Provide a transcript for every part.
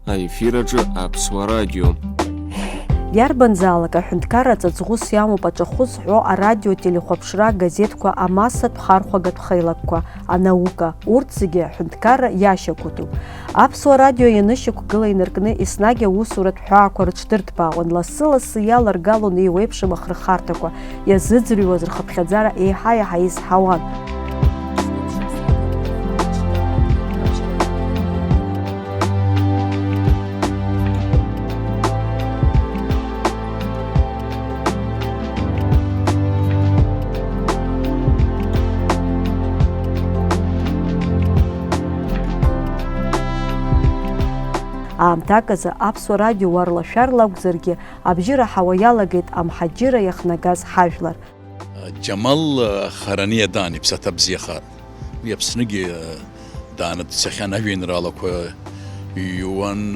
Аефираҿы Аԥсуа радио. Иарбанзаалак аҳәынҭқарра ҵаҵӷәыс иамоуп аҿахәы зҳәо арадио-телехәаԥшра, агазеҭқәа, амассатә хархәагатә хеилагақәа, анаука, урҭ зегьы аҳәынҭқарра иашьақәатәуп. Аԥсуа радио ианышьақәгыла инаркны еснагь аусуратә ҳәаақәа рыҽдырҭбаауан, лассы-лассы иаларгалон еиуеиԥшым ахырхарҭақәа, иазыӡырҩуаз рхыԥхьаӡара еиҳа-еиҳа изҳауан. Аамҭаказы аԥсуа радио уарлашәарла акәзаргьы абжьы раҳауа иалагеит амҳаџьырра иахнагаз ҳажәлар. Џьамал Хараниа даан иԥсаҭа бзиаха. Уи Аԥсныгьы дааны дцахьан ажәеинраалақәа иҩуан,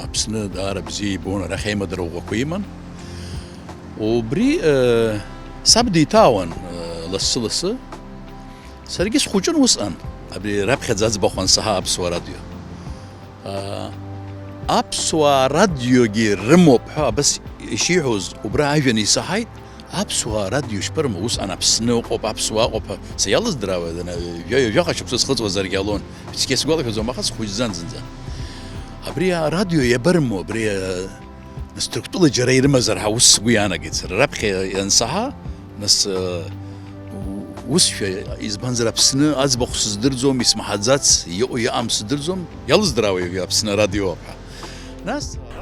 Аԥсны даара бзиа ибон, арахь аимадара ӷәӷәақәа иман. Убри саб диҭаауан лассы-лассы. Саргьы схәыҷын усҟан, абри раԥхьаӡа аӡбахә ансаҳа аԥсуа радио. Аԥсуаа радиогьы рымоуп ҳәа абас ишиҳәоз убра ажәҩан исаҳаит, аԥсуаа радио шԥырмо, усҟан Аԥсны ыҟоуп, аԥсуаа ыҟоуп ҳәа саиалыздраауа, ҩаҟа шықәса схыҵуазаргьы ҟалон. Цқьа сгәалашәаӡом, аха схәыҷӡан зынӡа. Абри арадио иабармо, абри структура џьара ирымазар ҳәа ус сгәы иаанагеит сара. Раԥхьа иансаҳа, нас усшәа, избанзар Аԥсны аӡбахә сыздырӡом, исмаҳаӡац, иҟоу иҟам сыздырӡом, иалыздраауа Аԥсны радиоуп ҳәа.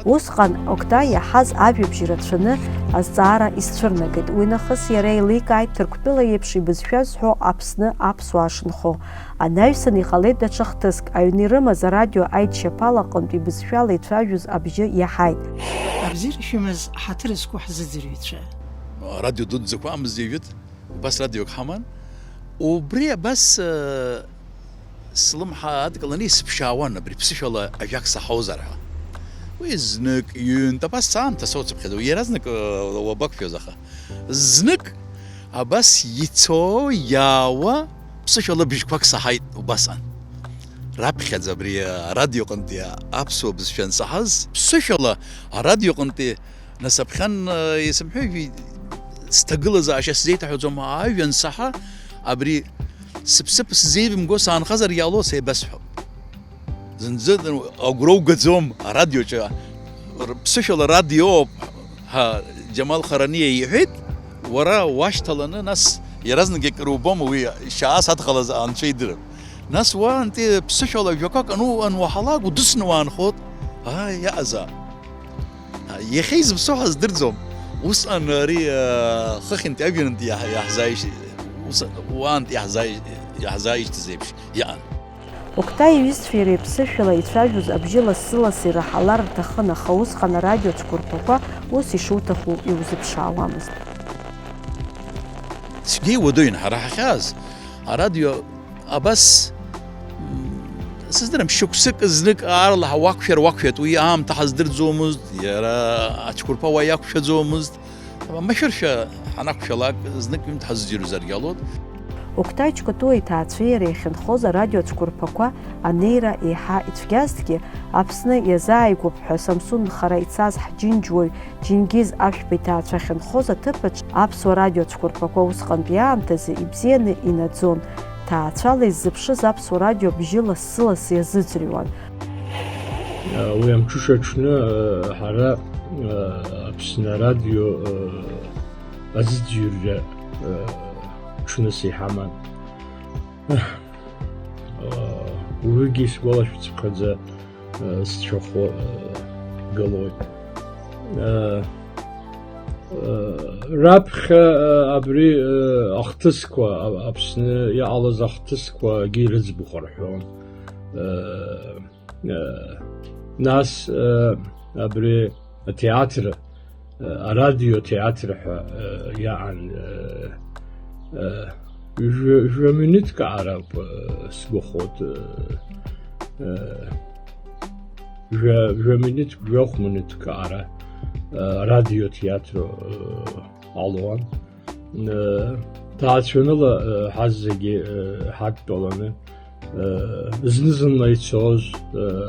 Усҟан Оқтай иаҳаз ажәабжь рацәаны азҵаара исцәырнагеит. Уи нахыс иара еиликааит Ҭырқәтәыла еиԥш ибызшәа зҳәо Аԥсны аԥсуаа шынхо. Анаҩсан иҟалеит даҽа хҭыск. Аҩны ирымаз арадио аидшьапала аҟнытә ибызшәала ицәажәоз абжьы иаҳаит. Абзиара шәымаз ҳаҭыр зқәу ҳзыӡырҩцәа. Радио дуӡӡақәа амыз иҩит, убас радиок ҳаман. Убри абас слымҳа адкыланы исԥшаауан, абри ԥсышәала ажәак саҳаозар ҳәа. Уи знык, ҩынтә абас аамҭа соуцыԥхьаӡа, уи иаразнак уабақәшәоз аха. Знык абас ицо, иаауа ԥсышәала бжьқәак саҳаит убасҟан. Раԥхьаӡа абри арадиоҟынтәи аԥсуа бызшәа ансаҳаз, ԥсышәала арадиоҟынтәи насыԥхьан исымҳәои сҭагылазаашьа сзеиҭаҳәаӡом, ажәҩан саҳа, абри сыԥсыԥ сзеивымго саанхазар иаало сеибасҳәап. Зынӡа агәра угаӡом арадиоҿы ԥсышәала радиоуп ҳәа Џьамал Хараниа иҳәеит, уара уашьҭаланы, нас иаразнак акыр убома, уи шьаас адҟалаз анцәа идырып. Нас уаанти ԥсышәала ажәақәак ануаҳалак удысны уаанхот, иаҟазаап. Иахьа изыԥсо ҳаздырӡом. Усҟан ари хыхьынтәи ажәҩанынтәи уаантәи иаҳзааишьҭыз еиԥш иаҟан. Оқтай иҩызцәа иара иԥсышәала ицәажәоз абжьы лассы-лассы ираҳалар рҭахын, аха усҟан арадио цәқәырԥақәа ус ишуҭаху иузыԥшаауамызт. Цәгьеи уадаҩын ҳара ҳахьааз арадио абас сыздырам, шықәсык знык аарлаҳа уақәшәеит, уи аамҭа ҳаздырӡомызт, иара ацәқәырԥа уа иақәшәаӡомызт. Машәыршәа ҳанақәшәалак знык ҩынтә ҳазӡырҩзаргьы ҟалот. Оқтай Ҷкәытәуа иҭаацәеи иареи иахьынхоз арадио цәқәырԥақәа анеира еиҳа ицәгьазҭгьы, Аԥсны иазааигәоуп ҳәа Самсун нхара ицаз ҳџьынџьуаҩ Џьингиз Ашәба иҭаацәа ахьынхоз аҭыԥаҿ аԥсуа радио цәқәырԥақәа усҟантәи аамҭазы ибзианы инаӡон. Ҭаацәала иззыԥшыз аԥсуа радио бжьы лассы-лассы иазыӡырҩуан. Уи амҽыша аҽны ҳара Аԥсны арадио азыӡырҩра ҽныс иҳаман. Уигьы сгәалашәацыԥхьаӡа сцәахәы гылоит. Раԥхьа абри ахҭысқәа, Аԥсны иҟалаз ахҭысқәагьы ирыӡбахә рҳәон. Нас абри атеатр, арадио театр ҳәа иаҟан. Жәа-минутк аҟарап сгәахәт. Жәа-минутк аҟара радио театр ҟалуан. ҭаацәаныла ҳаз зегьы ҳадтәаланы зны-зынла ицоз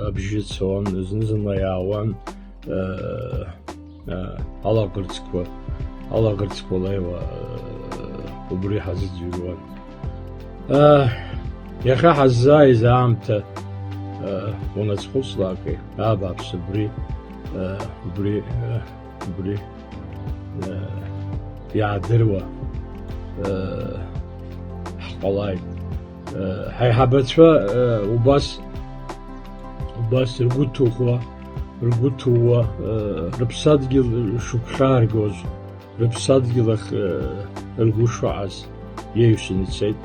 абжьы цон, зны-зынла иаауан алаӷырӡқәа леиуа убри ҳазыӡырҩуан. Иахьа ҳаззааиз аамҭа унацәхәыцлаакәи абааԥс убри иаадыруа ҳҟалааит. Ҳаиҳабацәа убас ргәы ҭууа рыԥсадгьыл шыгәхьааргоз, рыԥсадгьыл ахь ргәы шаҟаз иеиҩсын ицеит.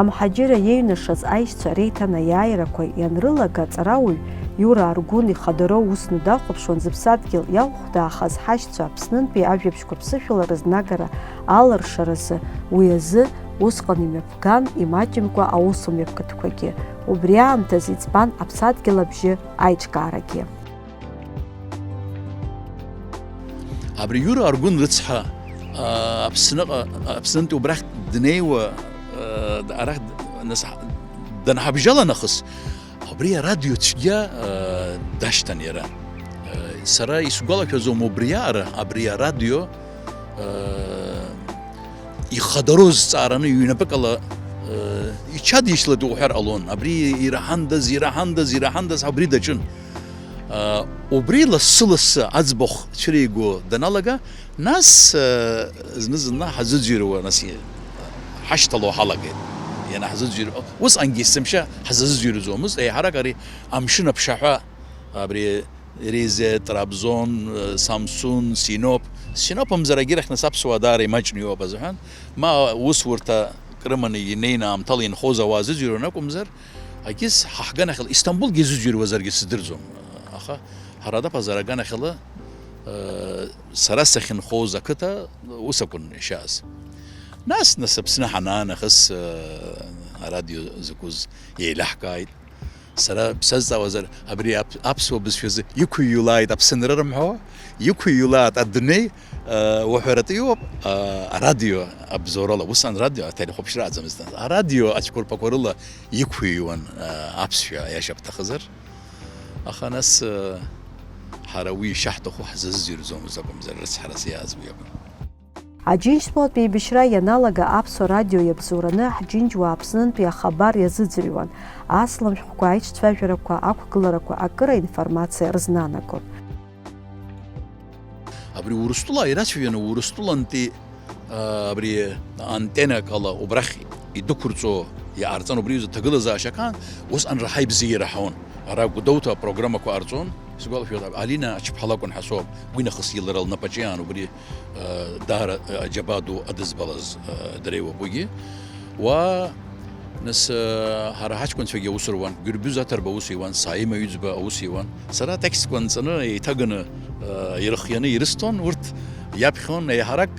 Амҳаџьыраа иеиҩнашаз аишьцәа реиҭанеиааирақәа ианрылага, аҵарауаҩ Иура Аргәын ихадароу усны дахәаԥшуан зыԥсадгьыл иалхәдаахаз ҳашьцәа Аԥснынтәи ажәабжьқәа ԥсышәала рызнагара алыршаразы уи азы усҟан имҩаԥган, имаҷымкәа аусумҩаԥгатәқәагьы. Убри аамҭазы иӡбан аԥсадгьыл абжьы аиҿкаарагьы. Абри Иура Аргәын рыцҳа Аԥснынтәи убрахь днеиуа арахь данҳабжьала нахыс абри арадио цәгьа дашьҭан иара. Сара исгәалашәаӡом убриаара абри арадио ихадароу зҵаараны ҩнапыкала иҽадишьлеит уҳәар ҟалон. Абри ираҳандаз абри даҿын. Убри лассы-лассы аӡбахә цәыреиго даналага, нас зны-зынла ҳазыӡырҩуа, нас ҳашьҭало ҳалагеит. Усҟангьы есымша ҳазазыӡырҩӡомызт, еиҳарак ари амшын аԥшаҳәа абри Ризе, Трабзон, Самсун, Синоп амзарагьы нас аԥсуаа даара имаҷны иоуп азыҳәан, ма усурҭа крыманы инеины аамҭала инхоз ауаа зыӡырҩуан акәымзар, агьыс ҳаҳганахьала Истамбулгьы изыӡырҩуазаргьы сыздырӡом. Аха ҳара адаԥазар аганахьала сара сахьынхоз ақыҭа ус акәын ишааз. Нас Аԥсны ҳанаанахыс арадио закәыз еилаҳкааит. Сара бсазҵаауазар абри аԥсуа бызшәазы иқәыҩлааит Аԥсынра рымҳәауа, иқәыҩлааит адунеи уҳәараты иоуп арадио абзоурала. Усҟан радио ателехәаԥшра аӡамызт. Арадио ацәқәырԥақәа рыла иқәыҩуан аԥсшәа иашьапҭахызар. Аха нас ҳара уи ишаҳҭаху ҳзазыӡырҩӡомызт акәымзар, рыцҳарас иааз уи акәын. Аџьынџьтәылатәи еибашьра ианалага аԥсуа радио иабзоураны ҳџьынџьуаа Аԥснынтәи ахабар иазыӡырҩуан. Асалам шәҟәқәа, аиҿцәажәарақәа, ақәгыларақәа, акыра информациа рызнанагон. Абри Урыстәыла ирацәажәаны Урыстәылантәи абри антеннак ала убрахь идәықәырҵо иаарҵан убри азы ҭагылазаашьа аҟан, усҟан раҳа ибзиа ираҳауан. Ара Гәдоуҭа апрограммақәа ҟарҵон. Сгәалашәоит Алина ачԥҳа ҳасоуп, уи нахыс илара лнапаҿы иаан убри даара аџьабаа ду адызбалаз дреиуоуп уигьы. Нас ҳара ҳаҷкәынцәагьы аус руан, Гәырбюз Аҭырба аус иуан, Сааим Аҩӡба аус иуан. Сара атекстқәа нҵаны еиҭаганы ирыхианы ирысҭон, урҭ иаԥхьон еиҳарак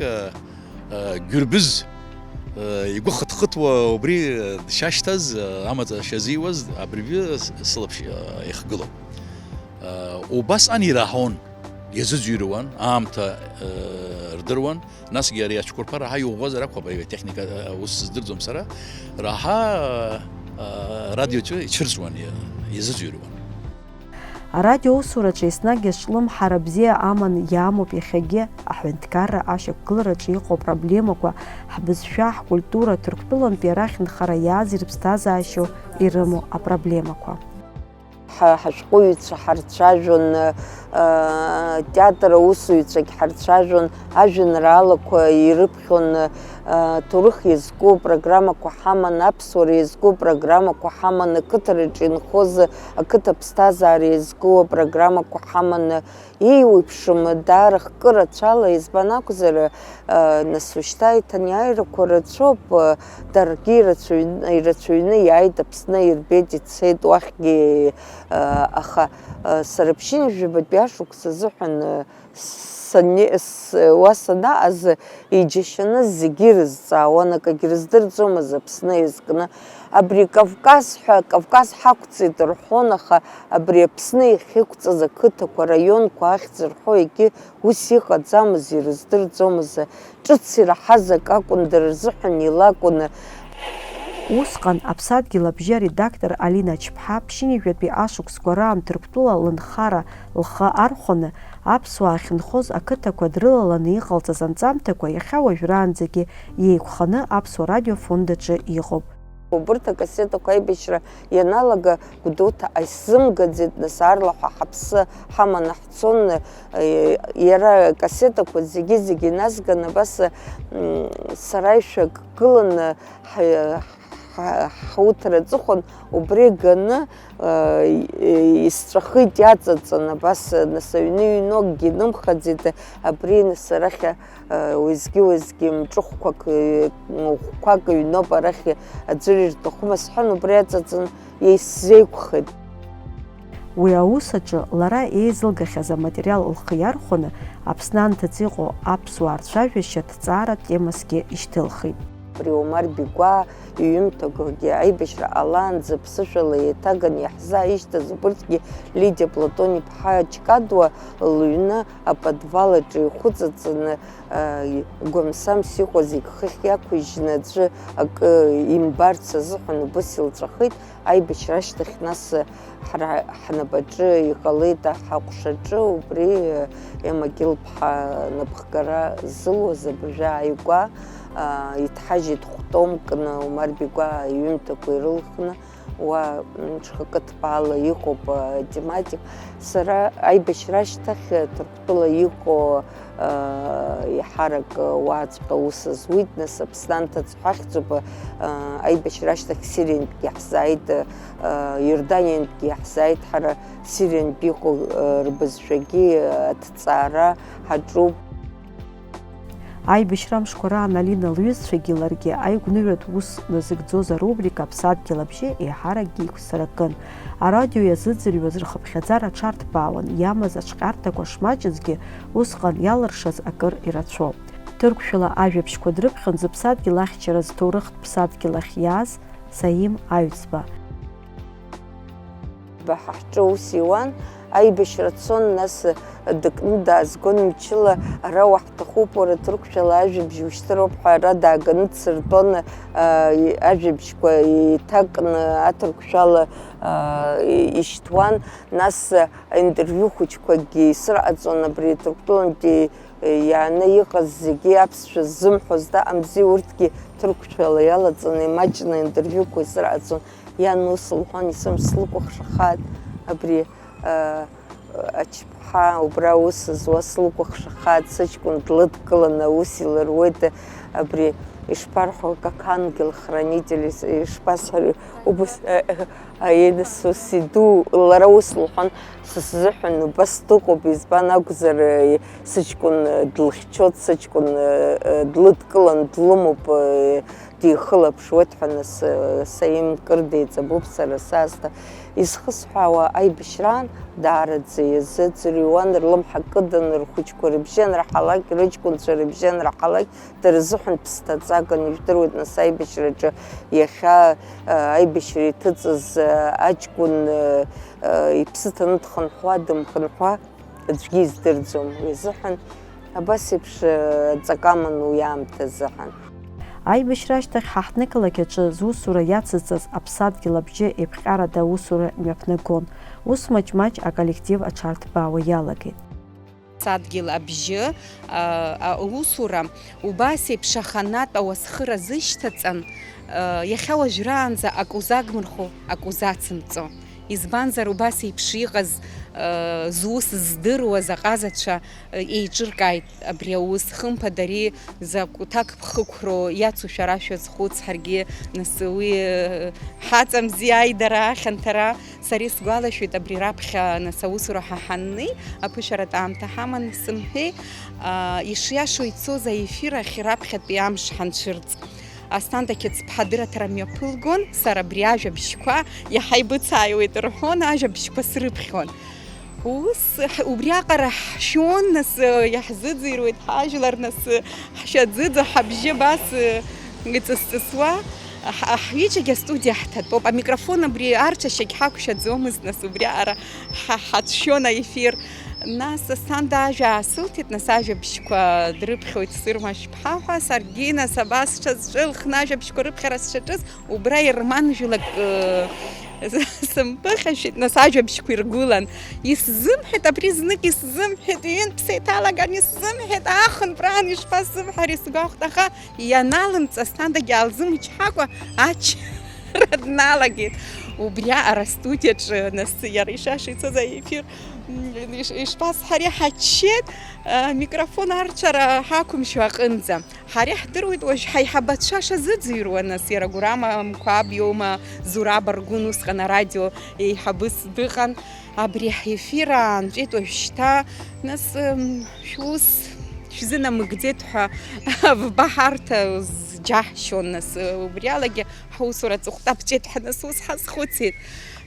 Гәырбюз игәы хыҭхыҭуа убри дшашьҭаз, амаҵ шазиуаз абыржәы сылаԥш ихгылоуп. Убасҟан ираҳон, иазыӡырҩуан, аамҭа рдыруан, насгьы ари ацәқәырԥа раҳа иӷәӷәазар акәхап, техника ус сыздырӡом сара, раҳа радиоҿы ицәырҵуан, иазыӡырҩуан. Арадио усураҿы еснагь аҿлымҳара бзиа аманы иамоуп иахьагьы аҳәынҭқарра ашьақәгылараҿы иҟоу апроблемақәа, ҳбызшәа, ҳкультура, Ҭырқәтәылантәи арахь нхара иааз ирыԥсҭазаашьоу ирымоу апроблемақәа. ҳашәҟәыҩҩцәа ҳарцәажәон, театр аусуҩцәагь ҳарцәажәон, ажәеинраалақәа ирыԥхьон, ҭоурых иазку программақәа ҳаман, аԥсуара иазку программақәа ҳаман, ақыҭараҿы инхоз ақыҭа ԥсҭазаара иазку программақәа ҳаман, еиуеиԥшым даара хкы рацәала, избан акәзар, нас уажәшьҭа аиҭанеиаарақәа рацәоуп, даргьы ирацәаҩны иааит Аԥсны, ирбеит, ицеит уахьгьы, аха сара ԥшьынҩажәабатәи ашықәс азыҳәан уа санааз иџьашьаны зегьы ирызҵаауан, акагьы рыздырӡомызт Аԥсны изкны. Абри Кавказ ҳақәҵит рҳәон, аха абри Аԥсны иахьықәҵаз ақыҭақәа, раионқәа ахьӡ рҳәо егьи ус иҟаӡамыз, ирыздырӡомыз. Ҿыц ираҳаз ак акәын, дара рзыҳәан илакәын. Усҟан Аԥсадгьыл абжьы аредактор Алина Чԥҳа ԥшьынҩажәатәи ашықәсқәа раан Ҭырқәтәыла лынхара лхы архәаны аԥсуаа ахьынхоз ақыҭақәа дрылаланы иҟалҵаз анҵамҭақәа иахьа уажәраанӡагьы иеиқәханы Аԥсуа радиофонд аҿы иҟоуп. Убырҭ акассетақәа аибашьра ианалага Гәдоуҭа аисзымгаӡеит, нас аарлаҳәа ҳаԥсы ҳаманы ҳцон, иара акассетақәа зегьы назган, абас сара ишәак гыланы ҳуҭра аҵыхәан, убри ганы исҵәахит иаҵаҵан, абас нас аҩны акгьы нымхаӡеит, абри нас арахь уеизгьы мҿыхәқәак, ӷәқәак ҩноуп, арахь аӡәыр ирҭахума сҳәан, убри аҵаҵан исзеиқәхеит. Уи аус аҿы лара еизылгахьаз аматериал лхы иархәаны Аԥсны анҭыҵ иҟоу аԥсуаа рцәажәашьа ҭҵааратә темасгьы ишьҭылхит. Абри Омар Бигәаа иҩымҭақәагьы аибашьра ҟалаанӡа ԥсышәала еиҭаган иаҳзааишьҭыз убырҭгьы Лидиа Платон-иԥҳа Ҷкадуа лыҩны аподвал аҿы ихәыҵаҵаны гәамсамс иҟоу зегь хыхь иақәыжьны аӡәы акы имбарц азыҳәан убыс илҵәахит. Аибашьра ашьҭахь нас ҳнапаҿы иҟалеит аҳаҟәшаҿы, убри Емагьыл-ԥҳа напхгара зылуаз абыржәы ааигәа иҭҳажьит хәтомкны Омар Бигәаа иҩымҭақәа ирылхны, уа ҽхакы ҭбаала иҟоуп тематик. Сара аибашьра ашьҭахь Ҭырқәтәыла иҟоу иҳарак уааҵәҟьа ус зуит, нас Аԥсны анҭыҵ ҳахьӡуп. Аибашьра ашьҭахь Сириантәгьы иаҳзааит, Иорданиантәгьы иаҳзааит, ҳара Сириантә иҟоу рбызшәагьы аҭҵаара ҳаҿуп. Аибашьра мшқәа раан Алина лҩызцәагьы ларгьы аигәныҩратә ус назыгӡоз арубрика Аԥсадгьыл абжьы еиҳаракгьы иқәсыракын. Арадио иазыӡырҩуаз рхыԥхьаӡара аҽарҭбаауан, иамаз аҿҟьарҭақәа шмаҷызгьы усҟан иалыршаз акыр ирацәоуп. Ҭырқәшәала ажәабжьқәа дрыԥхьон зыԥсадгьыл ахьчара зҭоурыхтә ԥсадгьыл ахь иааз Саим Аҩӡба. Ҳаҳҿы ус иуан, аибашьра цон, нас дыкны даазгон мчыла, ара уаҳҭахуп уара Ҭырқәшәала ажәабжь ушьҭыроуп ҳәа ара дааганы дсыртәон, ажәабжьқәа иҭакны аҭырқәшәала ишьҭуан, нас аинтервиу хәыҷқәагьы исырҟаҵон, абри Ҭырқәтәылантәи иааны иҟаз зегьы аԥсшәа ззымҳәоз даҟамзи, урҭгьы Ҭырқәшәала иалаҵаны имаҷны аинтервиуқәа исырҟаҵон. Иан ус лҳәон, исымш слыкәыхшахаат, абри Ачԥҳа убра ус зуа слыкәыхшахаат, сыҷкәын длыдкыланы ус илыруеит, абри ишԥарҳәо, как ангел хранитель, ишԥасҳәари, убас ус иду, лара ус лҳәон, сысзыҳәан убас дыҟоуп, избан акәзар сыҷкәын длыхьчоит, сыҷкәын длыдкылан длымоуп, дихылаԥшуеит ҳәа, нас Саим кыр деиҵабуп сара саасҭа. Изхысҳәаауа аибашьраан даараӡа иазыӡырҩуан, рлымҳа кыданы, рхәыҷқәа рыбжьы анраҳалак, рыҷкәынцәа рыбжьы анраҳалак, дара рзыҳәан ԥсҭаҵаган ижәдыруеит. Нас аибашьраҿы иахьа аибашьра иҭыҵыз аҷкәын иԥсы ҭаны дхынҳәуа, дымхынҳәуа аӡәгьы издырӡом. Уи азыҳәан абас еиԥш ҵак аман уи аамҭа азыҳәан. Аибашьра ашьҭахь ҳаҳҭнықалақь аҿы зусура иацызҵаз Аԥсадгьыл абжьы еиԥҟьарада аусура мҩаԥнагон. Ус маҷ-маҷ аколлектив аҽарҭбаауа иалагеит. Аԥсадгьыл абжьы аусура убас еиԥш аханатә ауасхыра зышьҭаҵан, иахьа уажәраанӡа ак узагмырхо, ак узацымҵо. Избанзар убас еиԥш иҟаз зус здыруаз аҟазацәа еиҿыркааит абри аус, хымԥада ари закәҭак ԥхықәроу иацушәа арашәа зхәыц, ҳаргьы нас уи ҳаҵамзи аидара, ахьанҭара. Сара исгәалашәоит абри раԥхьа нас аусура ҳаҳаннеи, аԥышәаратә аамҭа ҳаманы сымҳәеи, ишиашо ицоз аефир ахь раԥхьатәи амш ҳанцәырҵ. Асҭанда Қьецԥҳа дырраҭара мҩаԥылгон, сара абри ажәабжьқәа иаҳа ибыцааиуеит рҳәон, ажәабжьқәа срыԥхьон. وبرياقة حشون ناس يحزدزير ويتحاجلر ناس حشدزيد حبجي باس يتسسوا حيجي استوديو حتى بوب ميكروفون بري ارتش شك حاكو شدزومز ناس برياقة حتشونا يفير ناس سانداجا سلطت نساجا بشكوا دربخو تصير مش بحاحة سارجينا سباس شل خناجا بشكوا ربخرس شترس وبراي الرمان جلك سمبخش نساجا بشكوا رجولان يسزمحت أبريزنك يسزمحت ين بسيتالا كان يسزمحت آخن براني شباس زمحري سقاخ تخا ينالم تستاندا جالزم يشحقوا أش ردنا لقيت وبريا رستوتيج ناس يريشاشي تزاي فير إشباس حري حتشيت ميكروفون أرشر حاكم شو أنزم حري حدرويد وش حيحبت شاشة زيرو الناس يرى قرامة مقاب يوم زورا برغونوس خنا راديو يحبس بخن أبريح يفيران جيت وشتا ناس شوس شزنا مقدتها في بحر جاحشون ناس وبريالك حوصورة أختاب جيت حنسوس حس خوتيت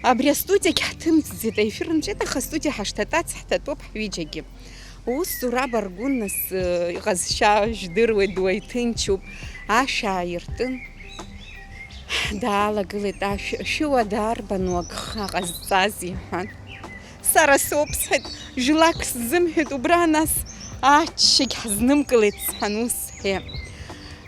أبري ستوديا كحتمت زيت يفيرن جيت أخ ستوديا حشتات حتى توب حويجي وسورا برغون ناس غزشا جدر ودويتين شوب عشايرتن دالا قلت شو دار بنوك غزازي هان سارة سوبسحت جلاكس زمهت وبراناس شك حزنم قلت حنوس هي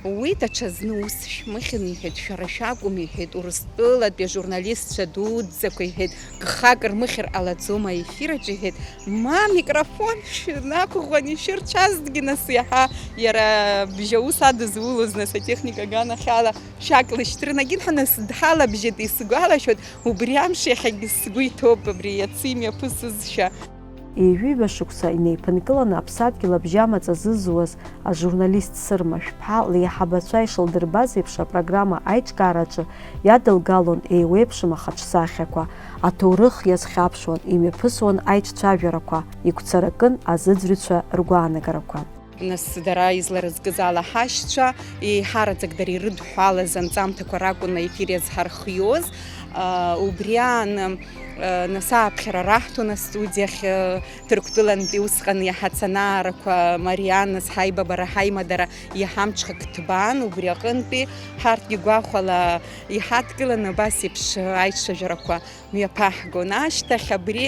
ويتشزنوس مخني هاد شرشاقوم هاد ورستلت بجورناليست شدود زكوي هاد كخاكر مخر على زوما يفير جهد ما ميكروفون شناكو غني شير تشازدغي نصيحة يرا بجوس هاد زولوز ناس تكنيكا غانا خالا شكل شترناجين حنا سدحالا بجد يسقالا شود وبريام شيخ يسقوي توب برياتسيميا بوسزشا Ҩыба шықәса инеиԥынкыланы аԥсадгьыл абжьамаҵ зызуаз ажурналист Сырма Шәԥҳа леиҳабацәа ишылдырбаз еиԥш апрограмма аиҿкаараҿы иадылгалон еиуеиԥшым ахаҿсахьақәа, аҭоурых иазхьаԥшуан, имҩаԥысуан аиҿцәажәарақәа, игәцаракын азыӡырҩцәа ргәаанагарақәа. Нас дара изларазкыз ала ҳашьцәа еиҳараӡак дара ирыдҳәалаз анҵамҭақәа ракәын аефир иазҳархиоз, убриан насааԥхьара раҳҭон астудиахь Ҭырқәтәылантәи усҟан иаҳацанаарақәа Марианнас ҳаибабара ҳаимадара иаҳамҽхак ҭбаан, убри аҟынтәи ҳарҭгьы гәахәала иҳадкыланы абас еиԥш аицәажәарақәа мҩаԥаҳгон. Ашьҭахь абри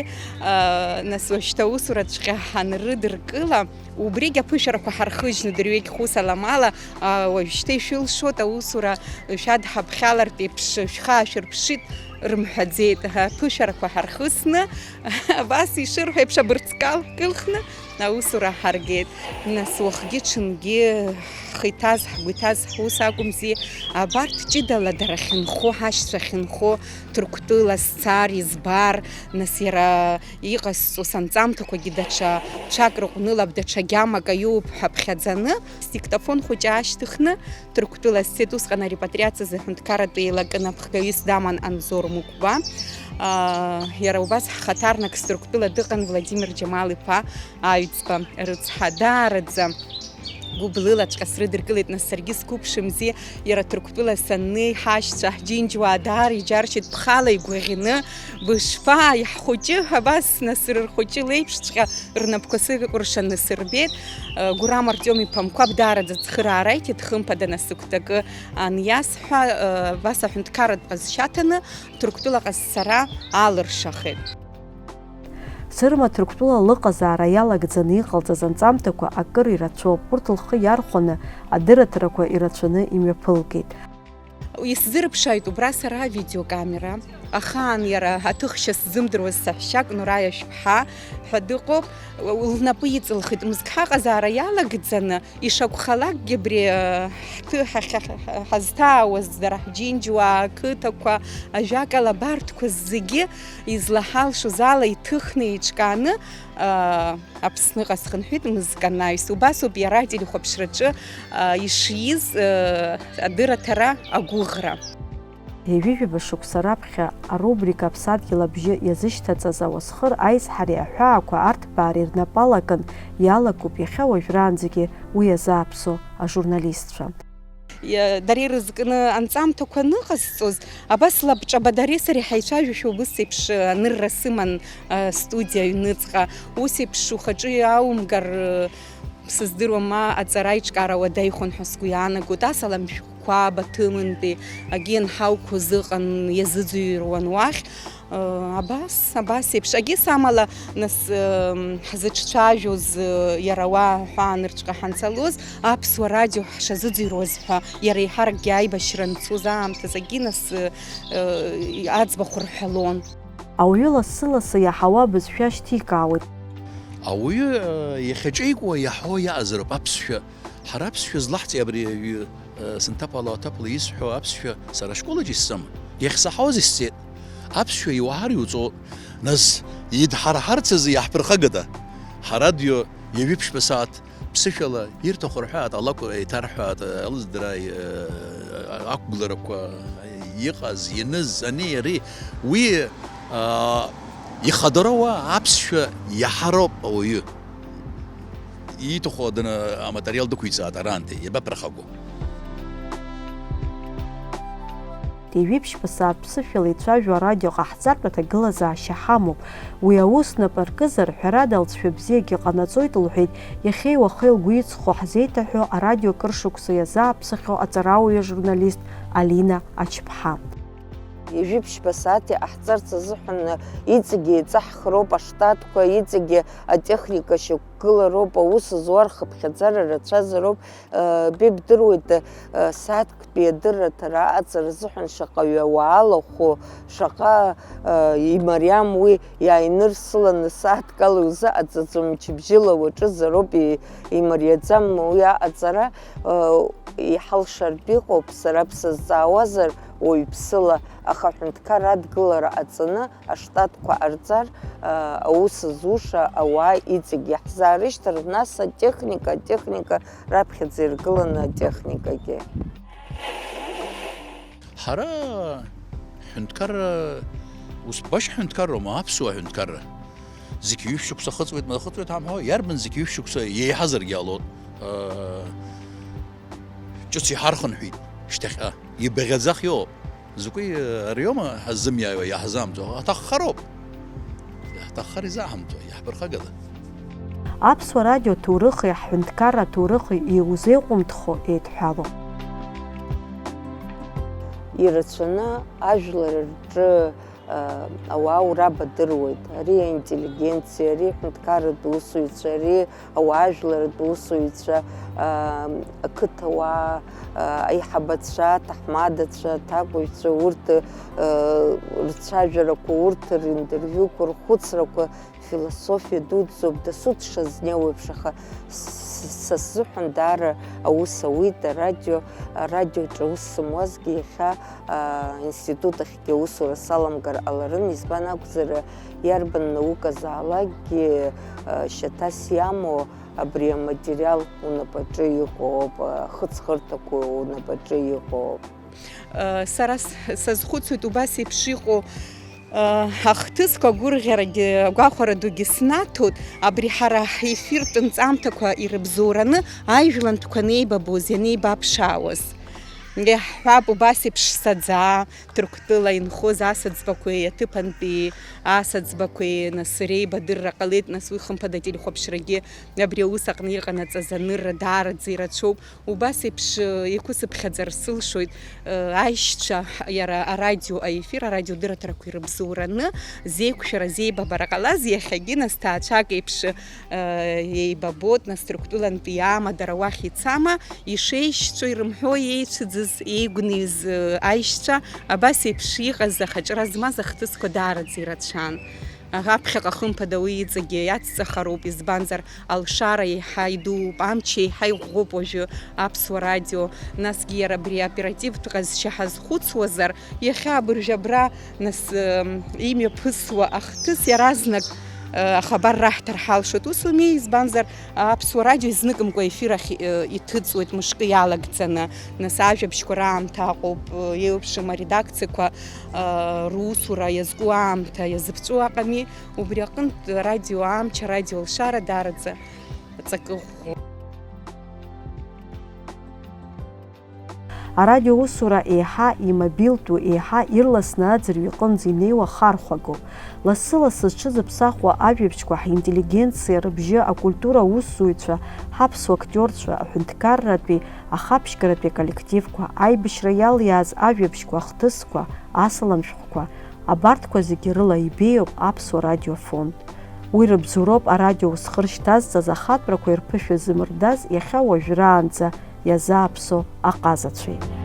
нас уажәшьҭа аусураҵәҟьа ҳанрыдыркыла, убригь аԥышәарақәа ҳархыжьны дырҩегьых ус аламала уажәшьҭа ишәылшоит аусура шәадҳаԥхьалартә еиԥш шәхаашәырԥшит рымҳәаӡеит, аԥышәарақәа ҳархысны абас ишырҳәо еиԥш абырҵкал кылхны аусура ҳаргеит. Нас уахгьы ҽынгьы ҳхы иҭаз, ҳгәы иҭаз ҳус акәымзи, абарҭ ҷыдала дара ахьынхо, ҳашьцәа ахьынхо Ҭырқәтәыла сцар, избар, нас иара иҟасҵо санҵамҭақәагьы даҽа ҽак рҟәнылап, даҽа гьамак аиуп ҳәа ԥхьаӡаны сдиктофон хәыҷы аашьҭыхны Ҭырқәтәыла сцеит. Усҟан арепатриациаз аҳәынҭқарратә еилаган аԥхгаҩыс даман Анзор Мукәба. Иара убас ҳхаҭарнак Ҭырқәтәыла дыҟан Владимир Џьамал-иԥа аҩӡба рыцҳа даараӡа гәыблылаҵәҟьа срыдыркылеит. Нас саргьы сқәыԥшымзи, иара Ҭырқәтәыла саннеи ҳашьцәа ҳџьынџьуаа даара иџьаршьеит, бхала игәаӷьны бышԥа иҳхәыҷы абас нас рырхәыҷы леиԥшҵәҟьа рнапқәа сыкәыршаны сырбеит. Гурам Артиом-иԥа Мқәаб даараӡа цхыраара иҭеит, хымԥада насыгәҭакы аниасҳәа, абас аҳәынҭқарратә ҟазшьа ҭаны Ҭырқәтәылаҟа сцара алыршахеит. Сырма Ҭырқәтәыла лыҟазаара иалагӡаны иҟалҵаз анҵамҭақәа акыр ирацәоуп, урҭ лхы иархәаны адырраҭарақәа ирацәаны имҩаԥылгеит. Исзырԥшааит убра сара авидеокамера, ахаан иара аҭыхшьа сзымдыруаз саҳәшьак Нурая Шәԥҳа ҳәа дыҟоуп, лнапы иҵылхит. Мызк ҳаҟазаара иалагӡаны ишакәхалакгьы абри ҳазҭаауаз дара ҳџьынџьуаа, ақыҭақәа, ажәакала абарҭқәа зегьы излаҳалшоз ала иҭыхны еиҿкааны Аԥсныҟа схынҳәит мызк анаҩс. Убасоуп иара ателехәаԥшраҿы ишиз адырраҭара агәыӷра. Еиҩыжәаба шықәса раԥхьа арубрика Аԥсадгьыл абжьы иазышьҭаҵаз ауасхыр аизҳари аҳәаақәа арҭбаара ирнапалакын иалагоуп иахьа уажәраанӡагьы уи иазааԥсо ажурналистцәа. дари ирызкны анҵамҭақәа аныҟасҵоз, абас лабҿабадареи сареи ҳаицәажәошәа убыс еиԥш анырра сыман студиа аҩныҵҟа, ус еиԥш ухаҿы иааумгар сыздыруам ма аҵара иҿкаара уадаҩхон ҳәа сгәы иаанагоит. Асалам шәҟәқәа Баҭымынтәи агьенҳауқәа зыҟан иазыӡырҩуан уахь. Абас еиԥш агьыс амала нас ҳзыҿцәажәоз иара уа ҳәаанырцәҟа ҳанцалоз аԥсуа радио ҳшазыӡырҩуаз ҳәа иара еиҳаракгьы аибашьра анцоз аамҭаз агьи нас аӡбахә рҳәалон. Ауаҩы лассы-лассы иаҳауа абызшәа шьҭикаауеит. Ауаҩы иахьаҿеикуа иаҳо иаазароуп аԥсшәа. Ҳара аԥсшәа злаҳҵи абри сынҭаԥала исҳәо аԥсшәа сара ашколаҿ исзама. Иахьсаҳауаз исҵеит. Аԥсшәа иуаҳар иуҵоит. Нас идҳарҳарц азы иаҳԥырхагада. Ҳарадио ҩаҩы-ԥшьба сааҭ ԥсышәала ирҭаху рҳәаат, алакәқәа еиҭарҳәаат, алыздыра ақәгыларақәа иҟаз, ианыз, ани ари, уи ихадароуа аԥсшәа иаҳароуп ауаҩы. Ииҭаху аматериал дықәиҵаат араанӡа, иабаԥырхагоу. Ҩаҩы-ԥшьба сааҭ ԥсышәала ицәажәо арадио ҟаҳҵартә аҭагылазаашьа ҳамоуп. Уи аус нап аркызар ҳәарада алҵшәа бзиагьы ҟанаҵоит лҳәеит иахьеи уахеи лгәы иҵхо ҳзеиҭаҳәо арадио кыршықәса иазааԥсахьоу аҵарауаҩы журналист Алина Ачԥҳа. Ҩаҩы-ԥшьба сааҭ иҟаҳҵарц азыҳәан иҵегьы еиҵаҳхроуп аштатқәа, иҵегьы атехника шьақәгылароуп, аус зуа рхыԥхьаӡара рацәазароуп. Бибдыруеит сааҭктәи адырраҭара аҵара азыҳәан шаҟаҩ ауаа алахәу, шаҟа имариам уи иааинырсыланы сааҭкала иузааӡаӡом, мчыбжьыла уаҿызароуп, имариаӡам уи аҟаҵара. Иҳалшартә иҟоуп сара бсазҵаауазар уаҩԥсыла, аха аҳәынҭқар адгылара ҟаҵаны аштатқәа ҟарҵар аус зуша ауаа иҵегь иаҳзаарышьҭыр, нас атехника раԥхьаӡа иргыланы атехникагьы. Ҳара ҳәынҭқарра ус башь ҳәынҭқарроума, аԥсуа ҳәынҭқарра. Зегьы ҩышықәса хыҵуеит, мазхыҵуеит ҳамҳәо, иарбан зегьы ҩышықәса иеиҳазаргьы ҟалоит. ҿыц иҳархынҳәит шьҭахьҟа, ибаӷьаӡах иоуп. Закәи ариоума ҳаззымиааиуа иаҳзаамҭо, ҳаҭаххароуп. Ҳаҭаххар изааҳамҭо, иаҳԥырхагада. Аԥсуа радио ҭоурыхи ҳҳәынҭқарра ҭоурыхи иузеиҟәымҭхо еидҳәалоуп. Ирацәаны ажәлар рҿы ауаа урабадыруеит, ари аинтеллигенциа, ари аҳәынҭқарратә усуҩцәа, ари ауаажәларратә усуҩцәа, ақыҭауаа, аиҳабацәа, аҭаҳмадацәа, аҭакәажәцәа, урҭ рцәажәарақәа, урҭ ринтервиуқәа, рхәыцрақәа философиа дуӡӡоуп, дасу дшазнеиуа еиԥш, аха са сзыҳәан даара аус ауит арадиоҿы аус сымуазгьы иахьа институт ахьгьы аусура саламгар ҟаларын, избан акәзар иарбан науказаалакгьы шьаҭас иамоу абри аматериал унапаҿы иҟоуп, хыҵхырҭақәа унапаҿы иҟоуп. Сара сазхәыцуеит убас еиԥш иҟоу ахҭысқәа агәырӷьарагьы агәахәара дугьы снаҭоит, абри ҳара ҳефиртә нҵамҭақәа ирыбзоураны ажәлантәқәа неибабоз, ианеибаԥшаауаз. Иаҳҳәап убас еиԥш саӡаа, Ҭырқәтәыла инхоз асаӡбақәеи, аҭыԥантәи асаӡбақәеи, нас реибадырра ҟалеит, нас уи хымԥада ателехәаԥшрагьы абри аус аҟны иҟанаҵаз анырра даараӡа ирацәоуп. Убас еиԥш иқәысыԥхьаӡар сылшоит аишьцәа иара арадио аефир, арадиодырраҭарақәа ирыбзоураны зеиқәшәара, зеибабара ҟалаз, иахьагьы нас ҭаацәак еиԥш еибабот, нас Ҭырқәтәылантәи иаамадара уахь ицама, ишеишьцәо ирымҳәо еицәыӡыз еигәныз аишьцәа, абас еиԥш иҟаз ахаҿра змаз ахҭысқәа даараӡа ирацәан. Аԥхьаҟа хымԥада уи иҵегьы иацҵахароуп, избанзар алшара еиҳа идууп, амч еиҳа иӷәӷәоуп уажәы аԥсуа радио. Насгьы иара абри аоперативтә ҟазшьа ҳазхәыцуазар, иахьа абыржәабра нас имҩаԥысуа ахҭыс иаразнак ахабар раҳҭар ҳалшоит. Ус ауми, избанзар аԥсуа радио изныкымкәа ефир ахь иҭыҵуеит мышкы иалагӡаны. Нас ажәабжьқәа раамҭа аҟоуп, еиуԥшым аредакциақәа русура иазку аамҭа иазыԥҵәо аҟами. Убри аҟнытә радио амч, радио алшара даараӡа аҵакы ӷәӷәоуп. арадиоусура еиҳа имобилтәу, еиҳа ирласны аӡырҩ иҟынӡа инеиуа хархәагоуп. Лассы-лассы зҽызыԥсахуа ажәабжьқәа ҳинтеллигенциа рыбжьы акультура аусзуҩцәа, ҳаԥсуа актиорцәа, аҳәынҭқарратәи, ахаԥшьгаратәи аколлективқәа, аибашьра иалиааз ажәабжьқәа, ахҭысқәа, асалам шәҟәқәа, абарҭқәа зегьы рыла ибеиоуп аԥсуа радиофонд. Уи рыбзоуроуп арадио зхы ршьҭазҵаз ахатәрақәа ирԥышәа зымрдаз иахьа уажәраанӡа иазааԥсо аҟазацәеи.